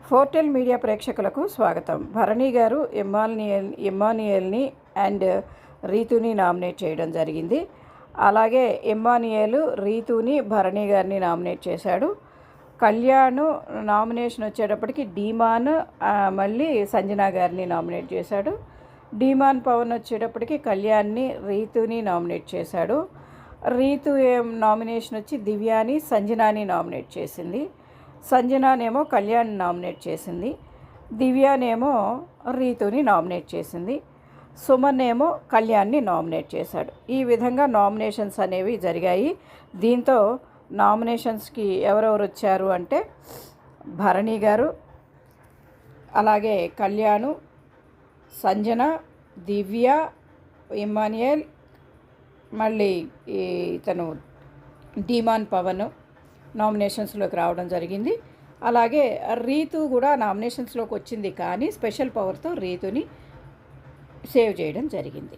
ఫోర్టెల్ media ప్రేక్షకులకు స్వాగతం. Bharani garu ఎమ్మాన్యుయల్ని and రీతుని nominate చేయడం జరిగింది. అలాగే ఎమ్మాన్యుయల్ రీతుని భరణి గారిని నామినేట్ చేశాడు. కళ్యాణ్ నామినేషన్ వచ్చేటప్పటికి డీమాన్ మళ్ళీ సంజన గారిని నామినేట్ చేశాడు. డీమాన్ పవన్ వచ్చేటప్పటికి కళ్యాణ్ని రీతుని నామినేట్ చేశాడు. రీతు నామినేషన్ వచ్చి దివ్యాని సంజనాని నామినేట్ చేసింది. సంజనానేమో కళ్యాణ్ నామినేట్ చేసింది. దివ్యానేమో రీతుని నామినేట్ చేసింది. సుమన్ ఏమో కళ్యాణ్ని నామినేట్ చేశాడు. ఈ విధంగా నామినేషన్స్ అనేవి జరిగాయి. దీంతో నామినేషన్స్కి ఎవరెవరు వచ్చారు అంటే భరణి గారు, అలాగే కళ్యాణ్, సంజన, దివ్య, ఎమ్మాన్యుయల్, మళ్ళీ ఇతను డీమాన్ పవన్ నామినేషన్స్లోకి రావడం జరిగింది. అలాగే రీతు కూడా నామినేషన్స్లోకి వచ్చింది, కానీ స్పెషల్ పవర్తో రీతుని సేవ్ చేయడం జరిగింది.